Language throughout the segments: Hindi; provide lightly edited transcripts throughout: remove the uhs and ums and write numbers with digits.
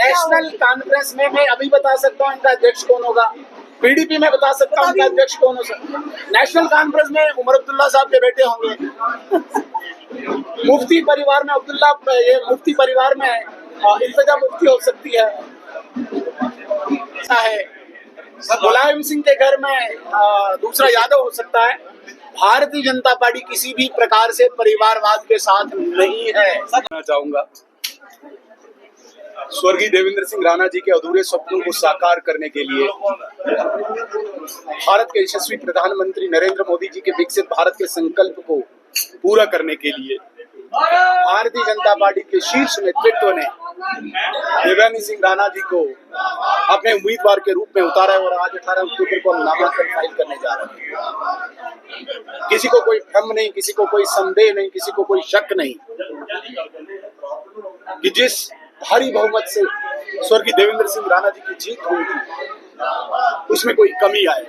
नेशनल कांफ्रेंस में मैं अभी बता सकता हूँ इनका अध्यक्ष कौन होगा। पीडीपी में बता सकता हूँ इनका अध्यक्ष कौन हो सकता है। नेशनल कॉन्फ्रेंस में उमर अब्दुल्ला साहब के बेटे होंगे। मुफ्ती परिवार में अब्दुल्ला, ये मुफ्ती परिवार में इल्तिजा मुफ्ती हो सकती है। मुलायम सिंह के घर में दूसरा यादव हो सकता है। भारतीय जनता पार्टी किसी भी प्रकार से परिवारवाद के साथ नहीं है। मैं चाहूंगा स्वर्गीय देवेंद्र सिंह राणा जी के अधूरे स्वप्नों को साकार करने के लिए, भारत के यशस्वी प्रधानमंत्री नरेंद्र मोदी जी के विकसित भारत के संकल्प को पूरा करने के लिए भारतीय जनता पार्टी के शीर्ष नेतृत्व ने देवेंद्र सिंह राणा जी को अपने उम्मीदवार के रूप में उतारा है और आज 18 अक्टूबर को हम नामांकन फाइल करने जा रहे हैं। किसी को कोई भ्रम नहीं, किसी को कोई संदेह नहीं, किसी को कोई शक नहीं कि जिस भारी बहुमत से स्वर्गीय देवेंद्र सिंह राणा जी की जीत हुई थी उसमें कोई कमी आए।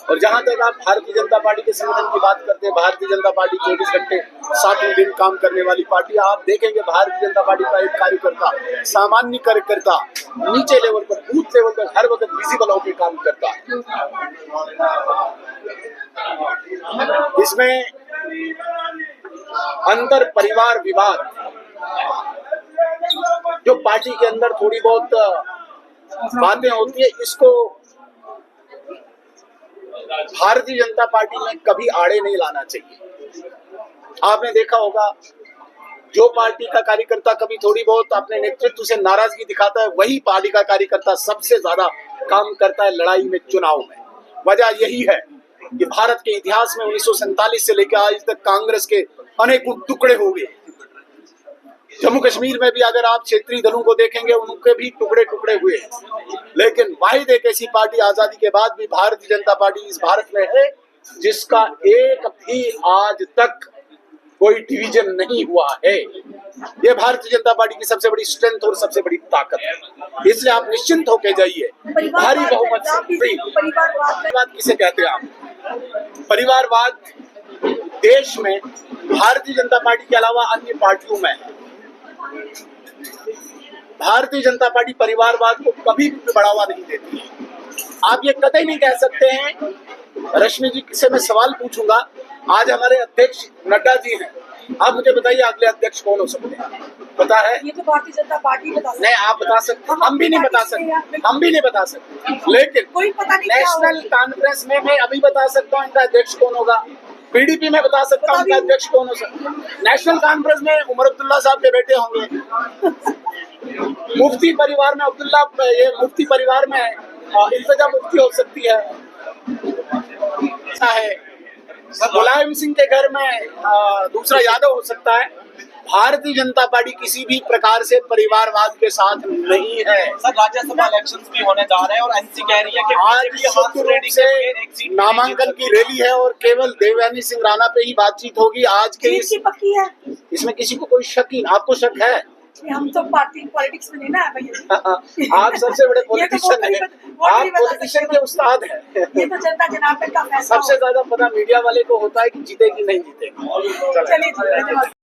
और जहां तक आप भारतीय जनता पार्टी के संगठन की बात करते हैं, भारतीय जनता पार्टी 24 घंटे 7 दिन काम करने वाली पार्टी। आप देखेंगे भारतीय जनता पार्टी का एक कार्यकर्ता, सामान्य कार्यकर्ता, नीचे लेवल पर, बूथ लेवल पर हर वक्त विजिबल होकर काम करता है। इसमें अंतर परिवार विवाद जो पार्टी के अंदर थोड़ी बहुत बातें होती है, इसको भारतीय जनता पार्टी में कभी आड़े नहीं लाना चाहिए। आपने देखा होगा जो पार्टी का कार्यकर्ता कभी थोड़ी बहुत अपने नेतृत्व से नाराजगी दिखाता है, वही पार्टी का कार्यकर्ता सबसे ज्यादा काम करता है लड़ाई में, चुनाव में। वजह यही है कि भारत के इतिहास में 1947 से लेकर आज तक कांग्रेस के अनेकों टुकड़े हो गए। जम्मू कश्मीर में भी अगर आप क्षेत्रीय दलों को देखेंगे, उनके भी टुकड़े टुकड़े हुए हैं। लेकिन वाहिद एक ऐसी पार्टी आजादी के बाद भी भारतीय जनता पार्टी इस भारत में है जिसका एक भी आज तक कोई डिवीजन नहीं हुआ है। ये भारतीय जनता पार्टी की सबसे बड़ी स्ट्रेंथ और सबसे बड़ी ताकत है। इसलिए आप निश्चिंत होकर जाइए, भारी बहुमत से। परिवारवाद किसे कहते हैं आप? परिवारवाद देश में भारतीय जनता पार्टी के अलावा अन्य पार्टियों में है। भारतीय जनता पार्टी परिवारवाद को कभी भी बढ़ावा नहीं देती है। आप ये कतई नहीं कह सकते हैं। रश्मि जी से मैं सवाल पूछूंगा, आज हमारे अध्यक्ष नड्डा जी हैं, आप मुझे बताइए अगले अध्यक्ष कौन हो सकते हैं? पता है? ये तो भारतीय जनता पार्टी बता सकते। नहीं, आप बता सकते, हम भी नहीं बता सकते, हम भी नहीं बता सकते। लेकिन कोई पता नहीं नेशनल कॉन्फ्रेंस में मैं अभी बता सकता हूँ इनका अध्यक्ष कौन होगा। पीडीपी में बता सकता हूँ इनका अध्यक्ष कौन हो सकता है। नेशनल कॉन्फ्रेंस में उमर अब्दुल्ला साहब के बेटे होंगे। मुफ्ती परिवार में अब्दुल्ला, ये मुफ्ती परिवार में इल्तिजा मुफ्ती हो सकती है। मुलायम सिंह के घर में दूसरा यादव हो सकता है। भारतीय जनता पार्टी किसी भी प्रकार से परिवारवाद के साथ नहीं है। सर, राज्यसभा इलेक्शंस भी होने जा रहे हैं और एनसी कह रही है कि आज से नामांकन की रैली है और केवल देवेंद्र सिंह राणा पे ही बातचीत होगी। आज के पक्की है, इसमें किसी को कोई शक ही। आपको शक है? हम तो पार्टी पॉलिटिक्स में नहीं ना भैया। आप सबसे बड़े पॉलिटिशियन हैं, आप पॉलिटिशियन के उस्ताद हैं। ये तो जनता जनार्दन का फैसला। सबसे ज्यादा पता मीडिया वाले को होता है कि जीतेगी नहीं जीतेगी। चलिए।